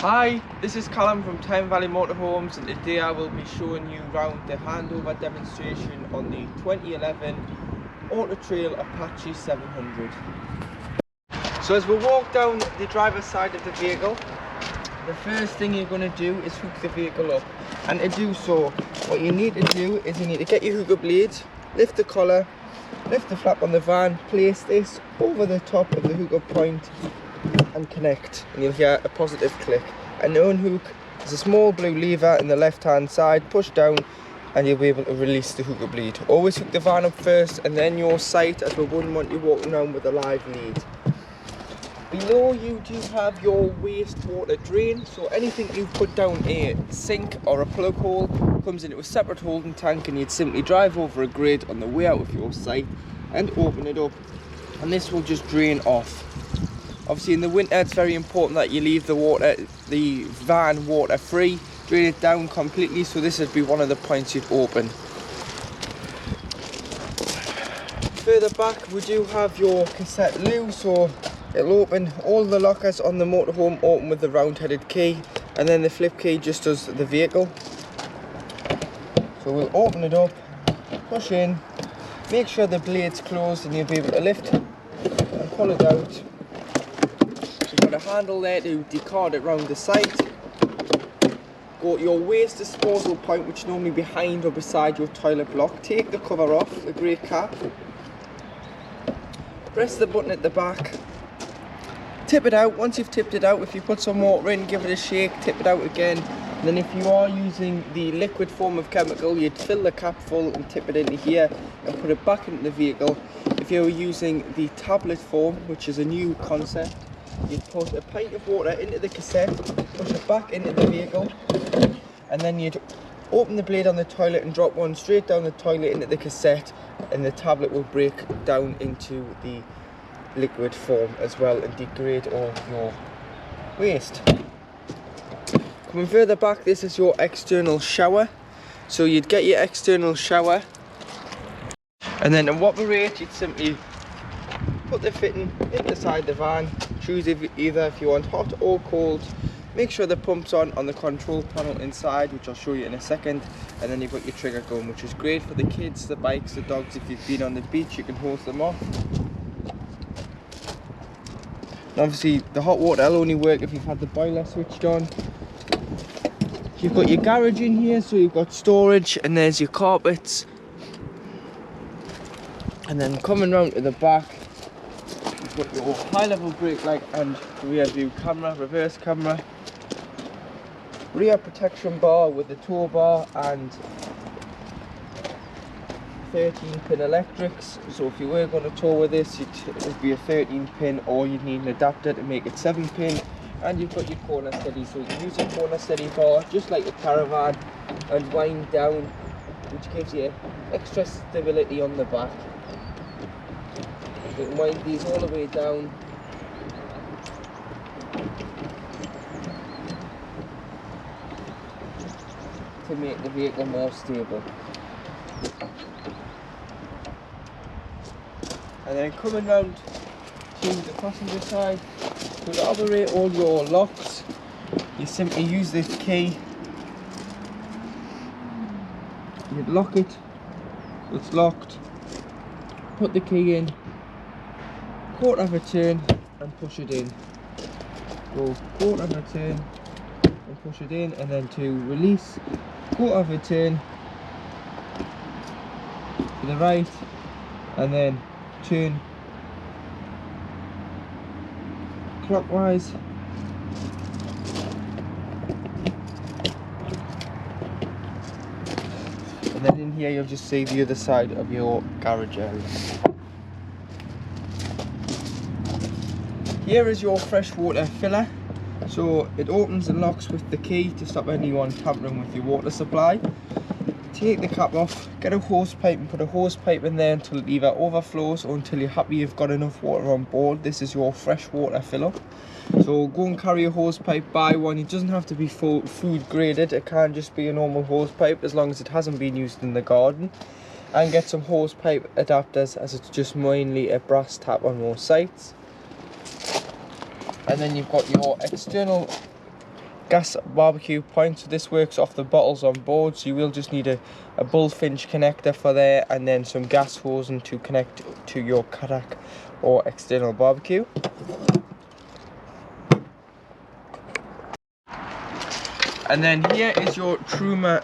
Hi, this is Callum from Tyne Valley Motorhomes, and today I will be showing you around the handover demonstration on the 2011 Auto Trail Apache 700. So as we walk down the driver's side of the vehicle, the first thing you're going to do is hook the vehicle up. And to do so, what you need to do is you need to get your hooker blades, lift the collar, lift the flap on the van, place this over the top of the hooker point and connect, and you'll hear a positive click. And to unhook, there's a small blue lever in the left hand side, push down and you'll be able to release the hooker bleed. Always hook the van up first and then your sight, as we wouldn't want you walking around with a live lead. Below you do have your wastewater drain, so anything you've put down a sink or a plug hole comes into a separate holding tank, and you'd simply drive over a grid on the way out of your site and open it up, and this will just drain off. Obviously in the winter it's very important that you leave the van water free, drain it down completely, so this would be one of the points you'd open. Further back we do have your cassette loo, so it'll open all the lockers on the motorhome, open with the round-headed key, and then the flip key just does the vehicle. So we'll open it up, push in, make sure the blade's closed, and you'll be able to lift and pull it out. You've got a handle there to decard it round the site. Go to your waste disposal point, which is normally behind or beside your toilet block. Take the cover off, the grey cap. Press the button at the back. Tip it out. Once you've tipped it out, if you put some water in, give it a shake, tip it out again. And then if you are using the liquid form of chemical, you'd fill the cap full and tip it into here and put it back into the vehicle. If you were using the tablet form, which is a new concept, you'd put a pint of water into the cassette, push it back into the vehicle, and then you'd open the blade on the toilet and drop one straight down the toilet into the cassette, and the tablet will break down into the liquid form as well and degrade all your waste. Coming further back, this is your external shower. So you'd get your external shower, and then to operate you'd simply put the fitting inside the van, choose either if you want hot or cold, make sure the pump's on the control panel inside, which I'll show you in a second, and then you've got your trigger gun, which is great for the kids, the bikes, the dogs. If you've been on the beach you can hose them off. And obviously the hot water will only work if you've had the boiler switched on. You've got your garage in here, so you've got storage, and there's your carpets. And then coming round to the back, you've got your high level brake light and rear view camera, reverse camera, rear protection bar with the tow bar and 13-pin electrics. So if you were going to tow with this, it would be a 13-pin, or you'd need an adapter to make it 7-pin. And you've got your corner steady, so you can use your corner steady bar just like a caravan and wind down, which gives you extra stability on the back. You can wind these all the way down to make the vehicle more stable. And then coming round to the passenger side, to operate all your locks, you simply use this key. You'd lock it so it's locked, put the key in, quarter of a turn and push it in. Go quarter of a turn and push it in, and then to release, quarter of a turn to the right and then turn clockwise. And then in here you'll just see the other side of your garage area. Here is your freshwater filler. So it opens and locks with the key to stop anyone tampering with your water supply. Take the cap off, get a hose pipe and put a hose pipe in there until it either overflows or until you're happy you've got enough water on board. This is your freshwater filler. So go and carry a hose pipe, buy one. It doesn't have to be food graded, it can just be a normal hose pipe as long as it hasn't been used in the garden. And get some hose pipe adapters, as it's just mainly a brass tap on most sites. And then you've got your external gas barbecue point. So this works off the bottles on board, so you will just need a bullfinch connector for there, and then some gas hosing to connect to your kayak or external barbecue. And then here is your Truma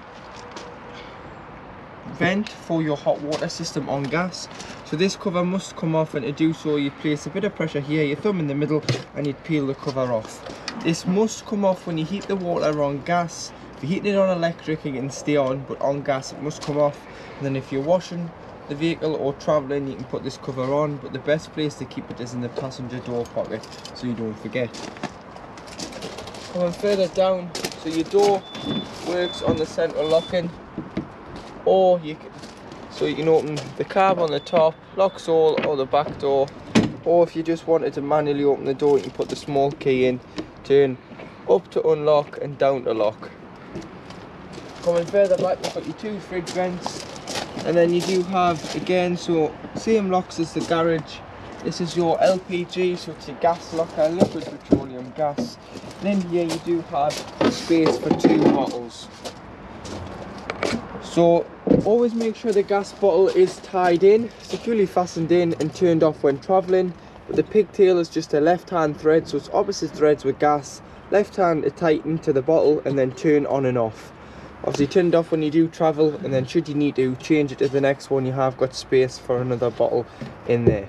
vent for your hot water system on gas. So this cover must come off, and to do so you place a bit of pressure here, your thumb in the middle, and you'd peel the cover off. This must come off when you heat the water on gas. If you're heating it on electric it can stay on, but on gas it must come off. And then if you're washing the vehicle or travelling, you can put this cover on, but the best place to keep it is in the passenger door pocket so you don't forget. Coming further down, so your door works on the central locking, or you can open the cab on the top, locks all, or the back door, or if you just wanted to manually open the door, you can put the small key in, turn up to unlock and down to lock. Coming further back, you've got your two fridge vents, and then you do have, again, so same locks as the garage. This is your LPG, so it's your gas locker, liquid petroleum gas. And in here you do have space for 2 bottles. So always make sure the gas bottle is tied in, securely fastened in and turned off when travelling. But the pigtail is just a left hand thread, so it's opposite threads with gas. Left hand to tighten to the bottle and then turn on and off. Obviously turn it off when you do travel, and then should you need to change it to the next one, you have got space for another bottle in there.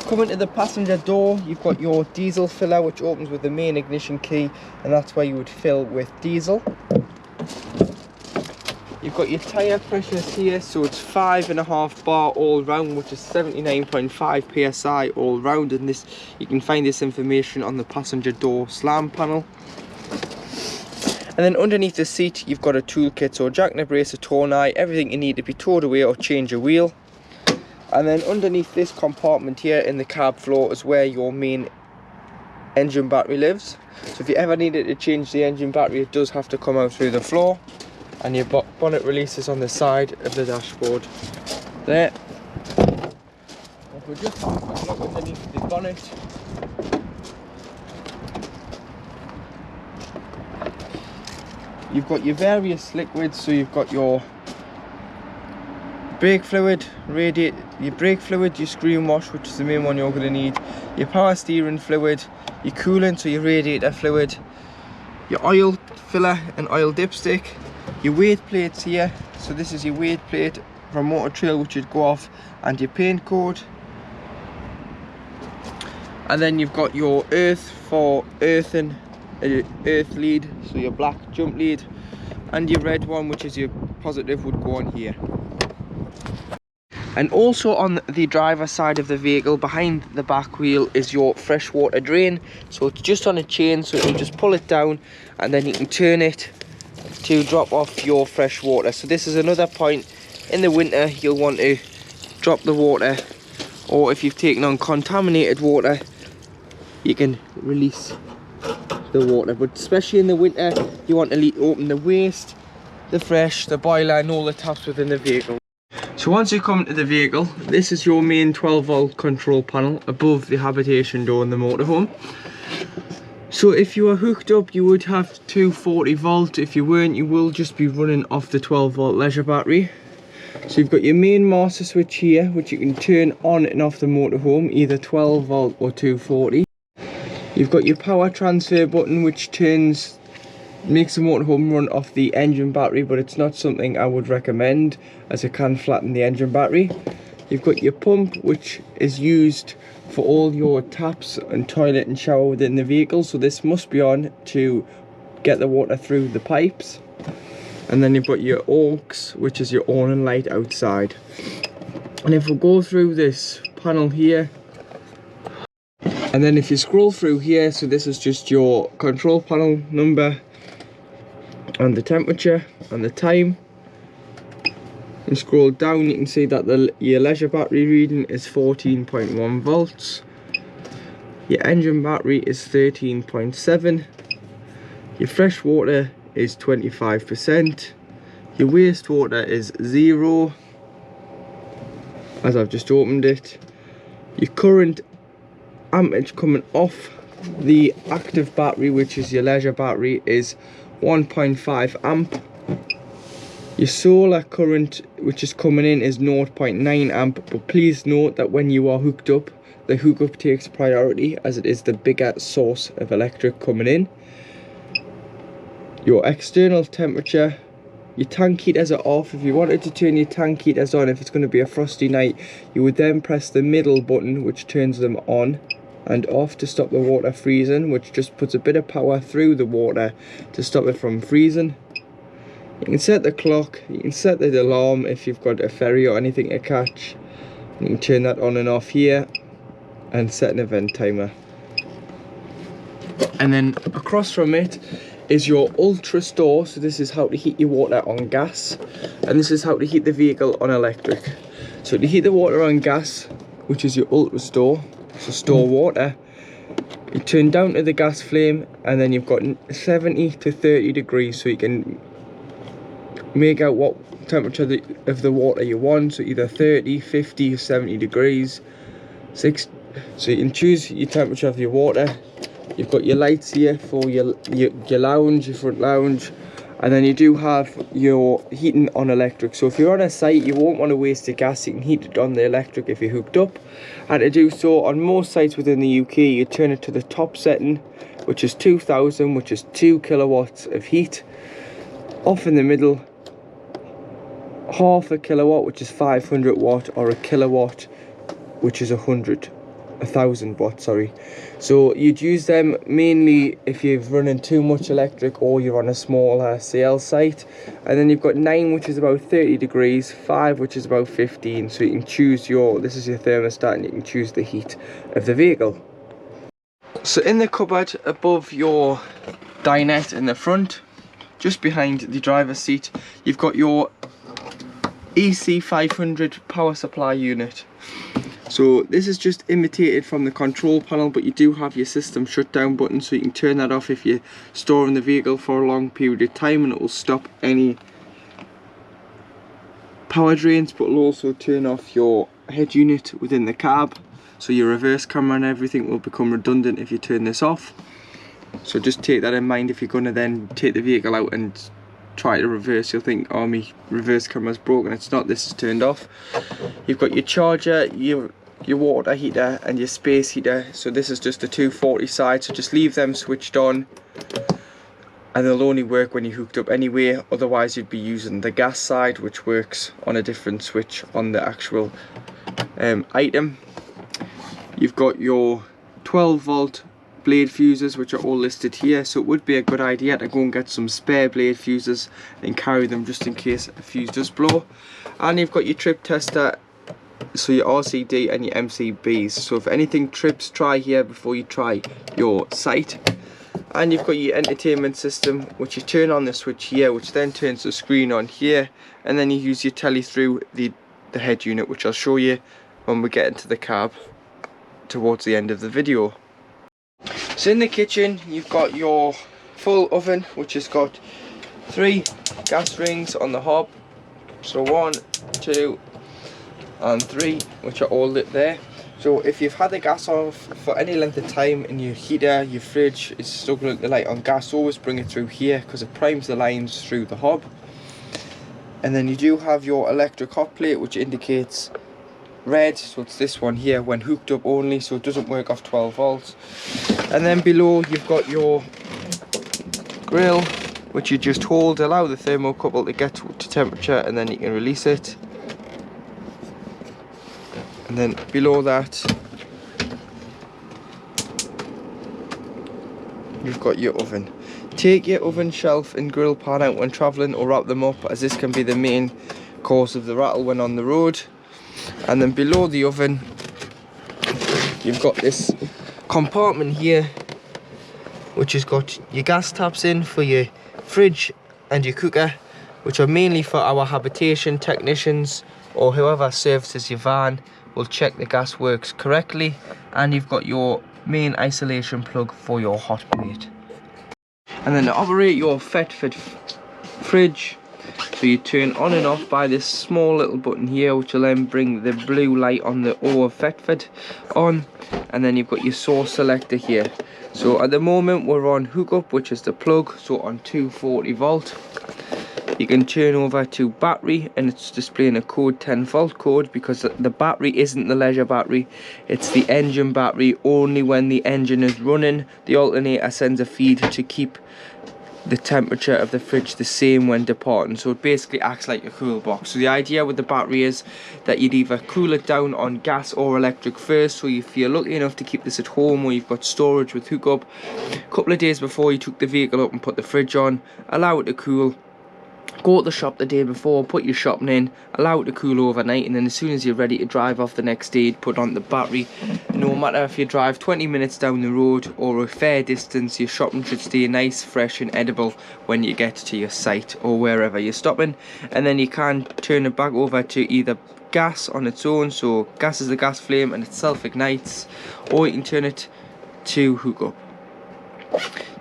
Coming to the passenger door, you've got your diesel filler, which opens with the main ignition key, and that's where you would fill with diesel. You've got your tyre pressures here, so it's 5.5 bar all round, which is 79.5 psi all round, and this you can find this information on the passenger door slam panel. And then underneath the seat you've got a toolkit, so a jack and a brace, a tow eye, everything you need to be towed away or change a wheel. And then underneath this compartment here in the cab floor is where your main engine battery lives. So if you ever needed to change the engine battery, it does have to come out through the floor. And your bonnet releases on the side of the dashboard there. If we just have a look underneath the bonnet, you've got your various liquids. So you've got your brake fluid, your brake fluid, your screen wash, which is the main one you're going to need, your power steering fluid, your coolant, so your radiator fluid, your oil filler and oil dipstick, your weight plates here, so this is your weight plate from Motor Trail, which would go off, and your paint code. And then you've got your earth for earthing, earth lead, so your black jump lead, and your red one, which is your positive, would go on here. And also on the driver's side of the vehicle, behind the back wheel, is your freshwater drain. So it's just on a chain, so you just pull it down and then you can turn it to drop off your fresh water. So this is another point. In the winter you'll want to drop the water, or if you've taken on contaminated water, you can release the water. But especially in the winter, you want to open the waste, the fresh, the boiler and all the taps within the vehicle. So once you come into the vehicle, this is your main 12-volt control panel above the habitation door in the motorhome. So if you are hooked up, you would have 240 volt. If you weren't, you will just be running off the 12-volt leisure battery. So you've got your main master switch here, which you can turn on and off the motorhome, either 12 volt or 240. You've got your power transfer button, which makes the motorhome run off the engine battery, but it's not something I would recommend, as it can flatten the engine battery. You've got your pump, which is used for all your taps and toilet and shower within the vehicle, so this must be on to get the water through the pipes. And then you've got your aux, which is your awning light outside. And if we go through this panel here, and then if you scroll through here, so this is just your control panel number and the temperature and the time, and scroll down, you can see that your leisure battery reading is 14.1 volts, your engine battery is 13.7, your fresh water is 25%, your wastewater is 0, as I've just opened it, your current amperage coming off The active battery, which is your leisure battery, is 1.5 amp. Your solar current, which is coming in, is 0.9 amp, but please note that when you are hooked up, the hookup takes priority as it is the bigger source of electric coming in. Your external temperature, your tank heaters are off. If you wanted to turn your tank heaters on, if it's going to be a frosty night, you would then press the middle button, which turns them on and off to stop the water freezing, which just puts a bit of power through the water to stop it from freezing. You can set the clock, you can set the alarm if you've got a ferry or anything to catch. You can turn that on and off here and set an event timer. And then across from it is your ultra store. So this is how to heat your water on gas, and this is how to heat the vehicle on electric. So to heat the water on gas, which is your ultra store, so store water, you turn down to the gas flame, and then you've got 70 to 30 degrees, so you can make out what temperature of the water you want. So either 30, 50 or 70 degrees. So you can choose your temperature of your water. You've got your lights here for your lounge, your front lounge, and then you do have your heating on electric. So if you're on a site, you won't want to waste your gas, you can heat it on the electric if you're hooked up. And to do so on most sites within the UK, you turn it to the top setting, which is 2000, which is 2 kilowatts of heat. Off in the middle, half a kilowatt, which is 500 watt, or a kilowatt, which is 1000 watts, sorry. So you'd use them mainly if you're running too much electric or you're on a smaller CL site. And then you've got 9, which is about 30 degrees, 5, which is about 15. So you can choose this is your thermostat, and you can choose the heat of the vehicle. So in the cupboard above your dinette in the front, just behind the driver's seat, you've got your EC500 power supply unit. So this is just imitated from the control panel, but you do have your system shutdown button, so you can turn that off if you're storing the vehicle for a long period of time, and it will stop any power drains, but will also turn off your head unit within the cab, so your reverse camera and everything will become redundant if you turn this off. So just take that in mind if you're going to then take the vehicle out and try to reverse. You'll think, oh, my reverse camera's broken. It's not, this is turned off. You've got your charger, your water heater and your space heater. So this is just the 240 side, so just leave them switched on, and they'll only work when you're hooked up anyway. Otherwise you'd be using the gas side, which works on a different switch on the actual item. You've got your 12 volt blade fuses, which are all listed here, so it would be a good idea to go and get some spare blade fuses and carry them just in case a fuse does blow. And you've got your trip tester, so your RCD and your MCBs, so if anything trips, try here before you try your site. And you've got your entertainment system, which you turn on the switch here, which then turns the screen on here, and then you use your telly through the head unit, which I'll show you when we get into the cab towards the end of the video. So in the kitchen you've got your full oven, which has got 3 gas rings on the hob, so 1, 2 and 3, which are all lit there. So if you've had the gas off for any length of time and your heater, your fridge is struggling to light on gas, always bring it through here because it primes the lines through the hob. And then you do have your electric hot plate, which indicates red, so it's this one here when hooked up only, so it doesn't work off 12 volts. And then below you've got your grill, which you just hold, allow the thermocouple to get to temperature, and then you can release it. And then below that you've got your oven. Take your oven shelf and grill pan out when travelling, or wrap them up, as this can be the main cause of the rattle when on the road. And then below the oven you've got this compartment here, which has got your gas taps in for your fridge and your cooker, which are mainly for our habitation technicians or whoever services your van will check the gas works correctly. And you've got your main isolation plug for your hot plate. And then to operate your Fetford fridge, So you turn on and off by this small little button here, which will then bring the blue light on the O of Thetford on, and then you've got your source selector here. So at the moment we're on hookup, which is the plug, so on 240 volt. You can turn over to battery and it's displaying a code 10 volt code, because the battery isn't the leisure battery, it's the engine battery. Only when the engine is running, the alternator sends a feed to keep the temperature of the fridge the same when departing. So it basically acts like a cool box. So the idea with the battery is that you'd either cool it down on gas or electric first. So if you're lucky enough to keep this at home, or you've got storage with hookup, a couple of days before you took the vehicle up and put the fridge on, allow it to cool. Go to the shop the day before, put your shopping in, allow it to cool overnight, and then as soon as you're ready to drive off the next day, put on the battery. No matter if you drive 20 minutes down the road or a fair distance, your shopping should stay nice, fresh and edible when you get to your site or wherever you're stopping. And then you can turn it back over to either gas on its own, so gas is the gas flame and it self-ignites, or you can turn it to hookup.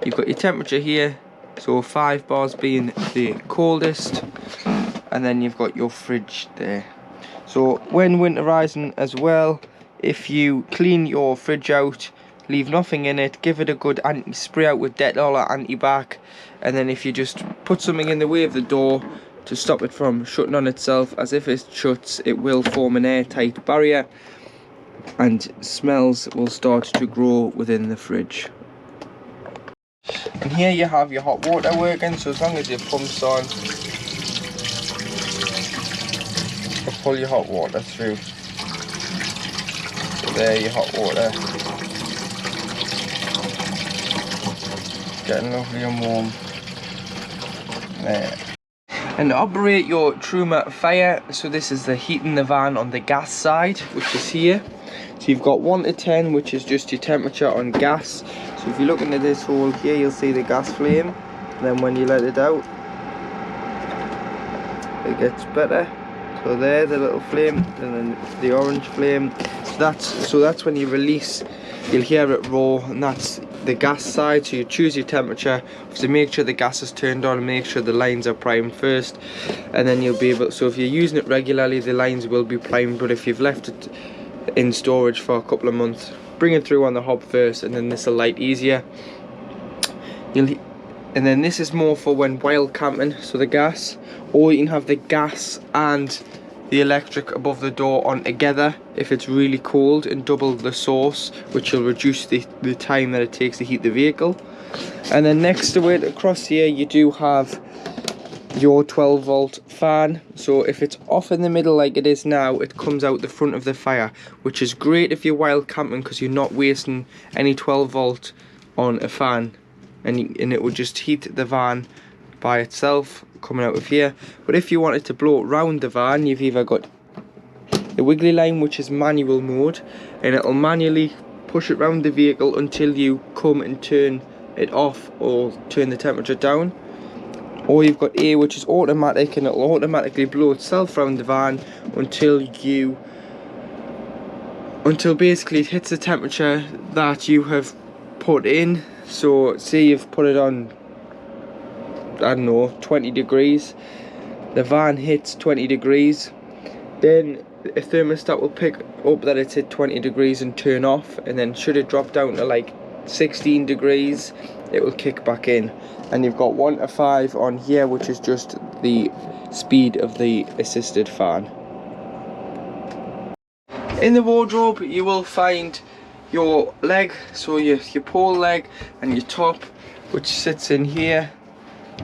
You've got your temperature here, so 5 bars being the coldest, and then you've got your fridge there. So when winterizing as well, if you clean your fridge out, leave nothing in it, give it a good spray out with Dettol or antibac, and then if you just put something in the way of the door to stop it from shutting on itself, as if it shuts it will form an airtight barrier and smells will start to grow within the fridge. And here you have your hot water working, so as long as your pump's on, you'll pull your hot water through. So there, your hot water, getting lovely and warm there. And to operate your Truma Fire, so this is the heating the van on the gas side, which is here. So you've got 1 to 10, which is just your temperature on gas. So if you look into this hole here, you'll see the gas flame. And then when you let it out, it gets better. So there, the little flame, and then the orange flame. So that's when you release, you'll hear it roar, and that's the gas side. So you choose your temperature, to make sure the gas is turned on and make sure the lines are primed first, and then you'll be able, so if you're using it regularly, the lines will be primed. But if you've left it in storage for a couple of months, bring it through on the hob first, and then this will light easier. And then this is more for when while camping, so the gas, or you can have the gas and the electric above the door on together if it's really cold, and double the source, which will reduce the time that it takes to heat the vehicle. And then next to it, across here, you do have your 12 volt fan. So if it's off in the middle like it is now, it comes out the front of the fire, which is great if you're wild camping, because you're not wasting any 12 volt on a fan, and it will just heat the van by itself coming out of here. But if you wanted to blow it round the van, you've either got the wiggly line, which is manual mode, and it'll manually push it round the vehicle until you come and turn it off or turn the temperature down. Or you've got A, which is automatic, and it'll automatically blow itself around the van until basically it hits the temperature that you have put in. So say you've put it on, I don't know, 20 degrees, the van hits 20 degrees, then a thermostat will pick up that it's hit 20 degrees and turn off, and then should it drop down to like 16 degrees, it will kick back in. And you've got 1 to 5 on here, which is just the speed of the assisted fan. In the wardrobe, you will find your leg, so your pole leg and your top, which sits in here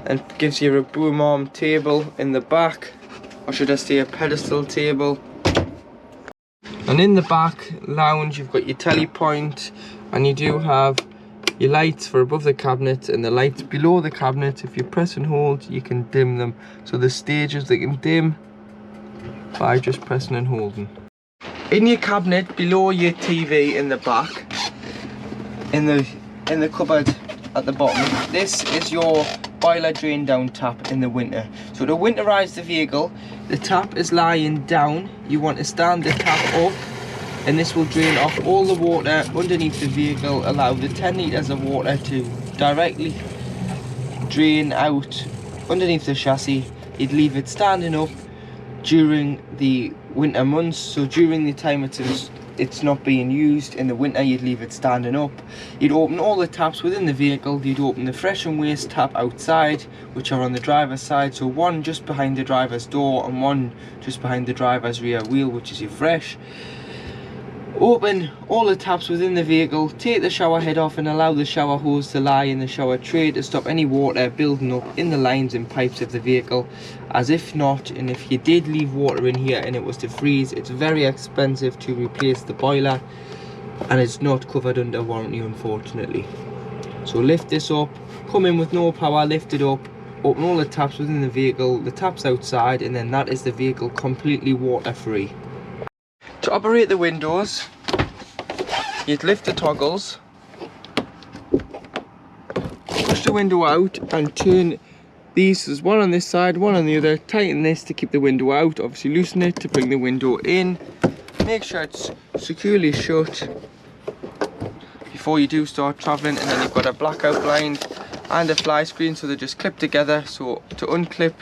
and gives you a boom arm table in the back, or should I say a pedestal table. And in the back lounge, you've got your telly point, and you do have your lights for above the cabinet and the lights below the cabinet. If you press and hold, you can dim them. So the stages they can dim by just pressing and holding. In your cabinet below your TV in the back, in the cupboard at the bottom, this is your boiler drain down tap in the winter. So to winterize the vehicle, the tap is lying down. You want to stand the tap up, and this will drain off all the water underneath the vehicle, allow the 10 litres of water to directly drain out underneath the chassis. you'd leave it standing up during the winter months. So during the time it's not being used in the winter, you'd leave it standing up. You'd open all the taps within the vehicle. You'd open the fresh and waste tap outside, which are on the driver's side, so one just behind the driver's door and one just behind the driver's rear wheel, which is your fresh. Open all the taps within the vehicle, take the shower head off and allow the shower hose to lie in the shower tray to stop any water building up in the lines and pipes of the vehicle. As if not, and if you did leave water in here and it was to freeze, it's very expensive to replace the boiler and it's not covered under warranty, unfortunately. So lift this up, come in with no power, lift it up, open all the taps within the vehicle, the taps outside, and then that is the vehicle completely water free. To operate the windows, you'd lift the toggles, push the window out and turn these. There's one on this side, one on the other. Tighten this to keep the window out, obviously loosen it to bring the window in. Make sure it's securely shut before you do start travelling, and then you've got a blackout blind and a fly screen, so they just clip together. So to unclip,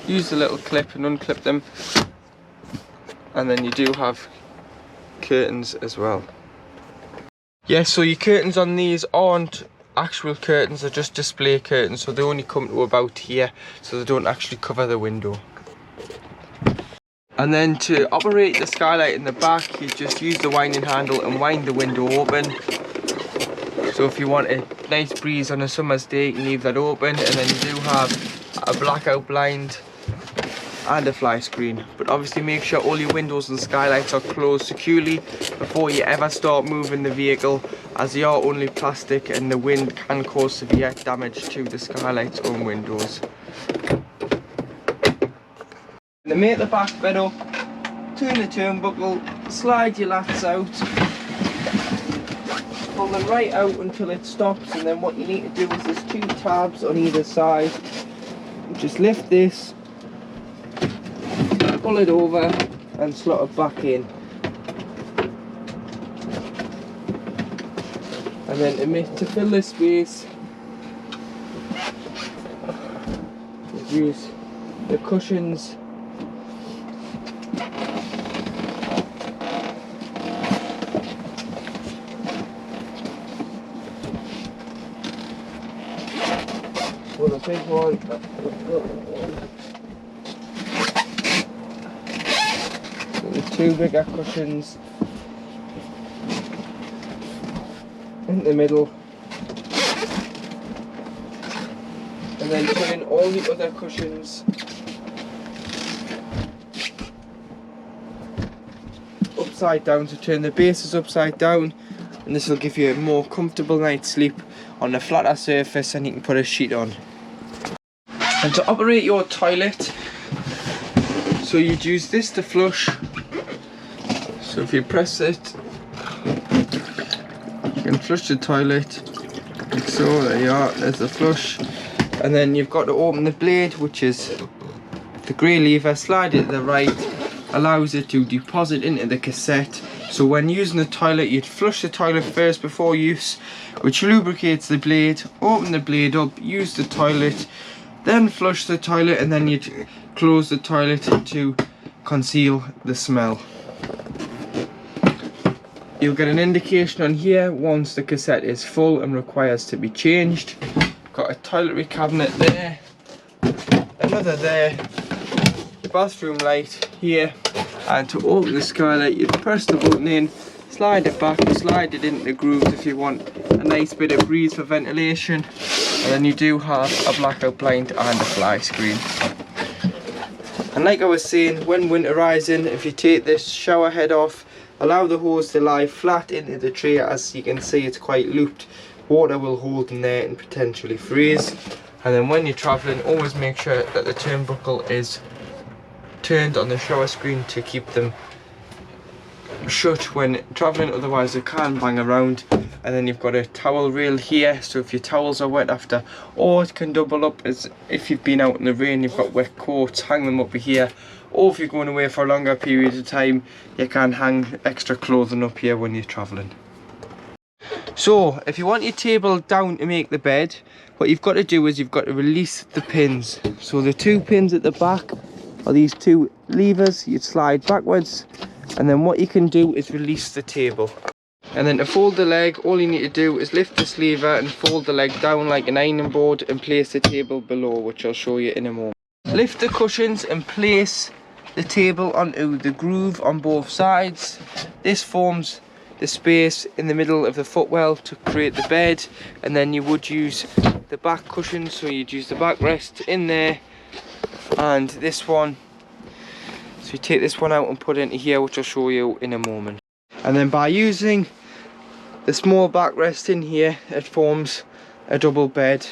use the little clip and unclip them, and then you do have curtains as well. Yes, so your curtains on these aren't actual curtains, they're just display curtains, so they only come to about here, so they don't actually cover the window. And then to operate the skylight in the back, you just use the winding handle and wind the window open. So if you want a nice breeze on a summer's day, you can leave that open, and then you do have a blackout blind and a fly screen. But obviously make sure all your windows and skylights are closed securely before you ever start moving the vehicle, as they are only plastic and the wind can cause severe damage to the skylights or windows. To make the back bed up, turn the turnbuckle, slide your lats out, pull them right out until it stops, and then what you need to do is there's two tabs on either side. Just lift this, pull it over and slot it back in. And then to fill this space, use the cushions. Well, the big one. Two bigger cushions in the middle, and then put in all the other cushions upside down, to turn the bases upside down, and this will give you a more comfortable night's sleep on a flatter surface, and you can put a sheet on. And to operate your toilet, so you'd use this to flush. So if you press it, you can flush the toilet, like so. There you are, there's the flush. And then you've got to open the blade, which is the grey lever, slide it to the right, allows it to deposit into the cassette. So when using the toilet, you'd flush the toilet first before use, which lubricates the blade. Open the blade up, use the toilet, then flush the toilet, and then you'd close the toilet to conceal the smell. You'll get an indication on here once the cassette is full and requires to be changed. Got a toiletry cabinet there, another there, the bathroom light here, and to open the skylight you'd press the button in, slide it back, slide it into the grooves if you want a nice bit of breeze for ventilation, and then you do have a blackout blind and a fly screen. And like I was saying, when winterizing, if you take this shower head off, allow the hose to lie flat into the tray. As you can see, it's quite looped. Water will hold in there and potentially freeze. And then when you're travelling, always make sure that the turnbuckle is turned on the shower screen to keep them shut when travelling, otherwise they can bang around. And then you've got a towel rail here, so if your towels are wet after, or it can double up as if you've been out in the rain, you've got wet coats, hang them up here. Or if you're going away for a longer period of time, you can hang extra clothing up here when you're travelling. So if you want your table down to make the bed, what you've got to do is you've got to release the pins. So the two pins at the back are these two levers. You slide backwards, and then what you can do is release the table. And then to fold the leg, all you need to do is lift this lever and fold the leg down like an ironing board and place the table below, which I'll show you in a moment. Lift the cushions and place the table onto the groove on both sides. This forms the space in the middle of the footwell to create the bed, and then you would use the back cushions, so you'd use the backrest in there and this one. So you take this one out and put it into here, which I'll show you in a moment. And then by using the small backrest in here, it forms a double bed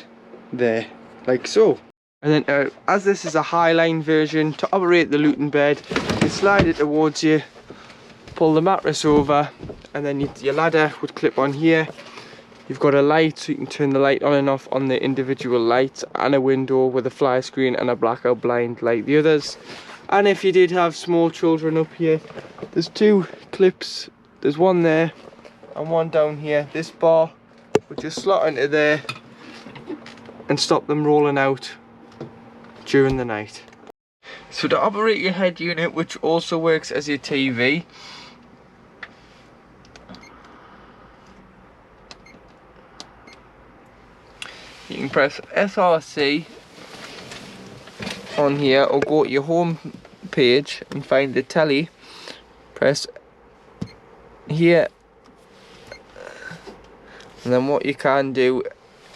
there, like so. And then as this is a highline version, to operate the Luton bed, you slide it towards you, pull the mattress over, and then your ladder would clip on here. You've got a light, so you can turn the light on and off on the individual lights, and a window with a fly screen and a blackout blind like the others. And if you did have small children up here, there's two clips. There's one there and one down here. This bar would just slot into there and stop them rolling out during the night. So to operate your head unit, which also works as your TV, you can press SRC on here, or go to your home page and find the telly, press here, and then what you can do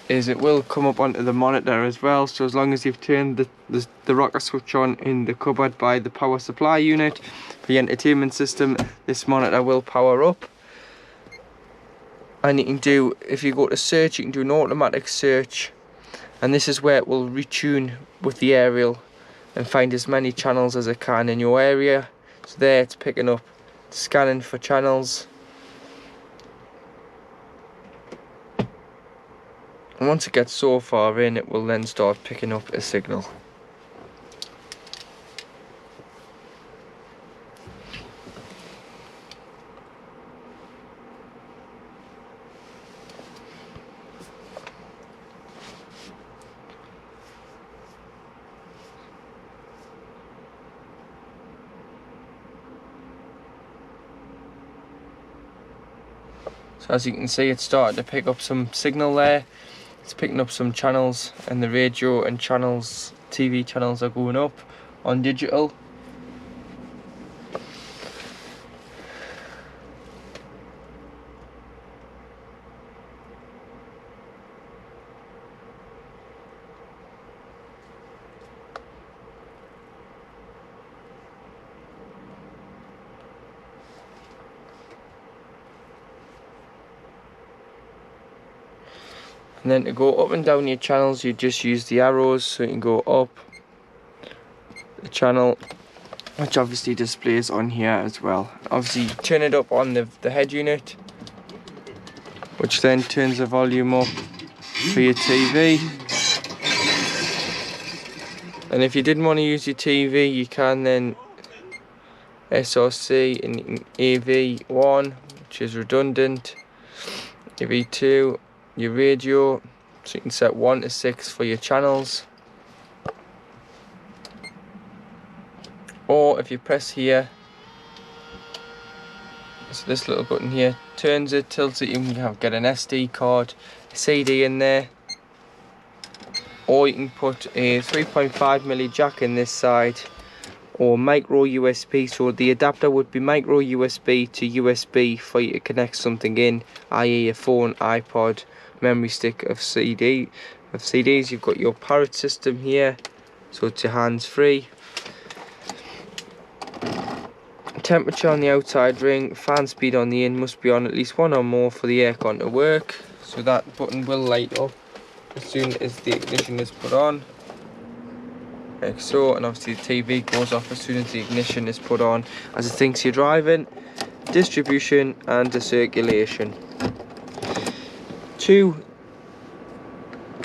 is it will come up onto the monitor as well. So as long as you've turned the rocker switch on in the cupboard by the power supply unit for the entertainment system, this monitor will power up. And you can do, if you go to search, you can do an automatic search, and this is where it will retune with the aerial and find as many channels as it can in your area. So there it's picking up, scanning for channels. And once it gets so far in, it will then start picking up a signal. So as you can see, it's starting to pick up some signal there. It's picking up some channels, and the radio and channels, TV channels, are going up on digital. And then to go up and down your channels, you just use the arrows, so you can go up the channel, which obviously displays on here as well. Obviously you turn it up on the head unit, which then turns the volume up for your TV. And if you didn't want to use your TV, you can then SRC in AV1, which is redundant, AV2, your radio, so you can set 1 to 6 for your channels. Or if you press here, so this little button here turns it, tilts it, you can get an SD card, a CD in there, or you can put a 3.5mm jack in this side, or micro USB. So the adapter would be micro USB to USB for you to connect something in, i.e. a phone, iPod, memory stick of CDs. You've got your parrot system here, so it's your hands-free. Temperature on the outside ring, fan speed on the in must be on at least 1 or more for the aircon to work. So that button will light up as soon as the ignition is put on, like so. And obviously the TV goes off as soon as the ignition is put on, as it thinks you're driving. Distribution and the circulation.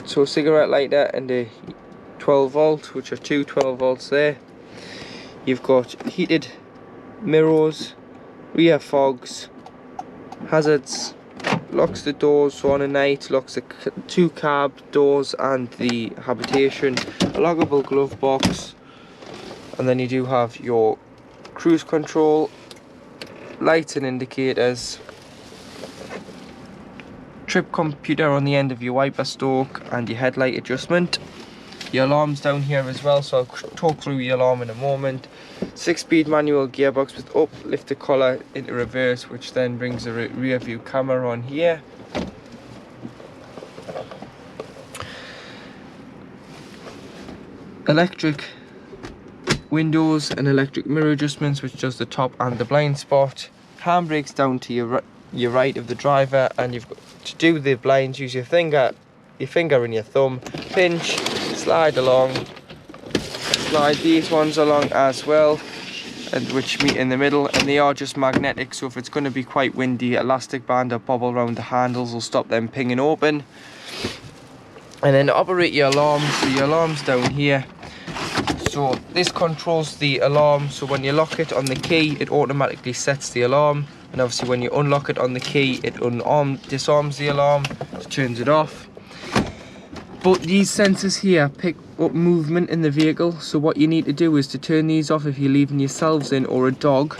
So a cigarette lighter and a 12 volt, which are two 12 volts there. You've got heated mirrors, rear fogs, hazards, locks the doors, so on a night locks the two cab doors and the habitation, a lockable glove box, and then you do have your cruise control, lights and indicators, trip computer on the end of your wiper stalk, and your headlight adjustment. Your alarm's down here as well, so I'll talk through your alarm in a moment. 6-speed manual gearbox with up, lift the collar into reverse, which then brings a rear view camera on here. Electric windows and electric mirror adjustments, which does the top and the blind spot. Handbrakes down to your right of the driver, and you've got to do the blinds, use your finger and your thumb, pinch, slide along, slide these ones along as well, and which meet in the middle, and they are just magnetic, so if it's going to be quite windy, elastic band or bobble around the handles will stop them pinging open. And then to operate your alarm, so your alarm's down here. So this controls the alarm, so when you lock it on the key it automatically sets the alarm, and obviously when you unlock it on the key it disarms the alarm, so turns it off. But these sensors here pick up movement in the vehicle, so what you need to do is to turn these off if you're leaving yourselves in or a dog.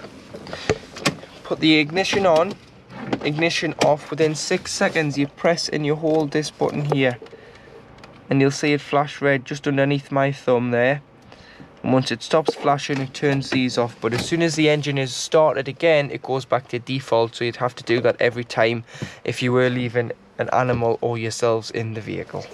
Put the ignition on, ignition off. Within 6 seconds you press and you hold this button here, and you'll see it flash red just underneath my thumb there. And once it stops flashing it turns these off, but as soon as the engine is started again it goes back to default, so you'd have to do that every time if you were leaving an animal or yourselves in the vehicle.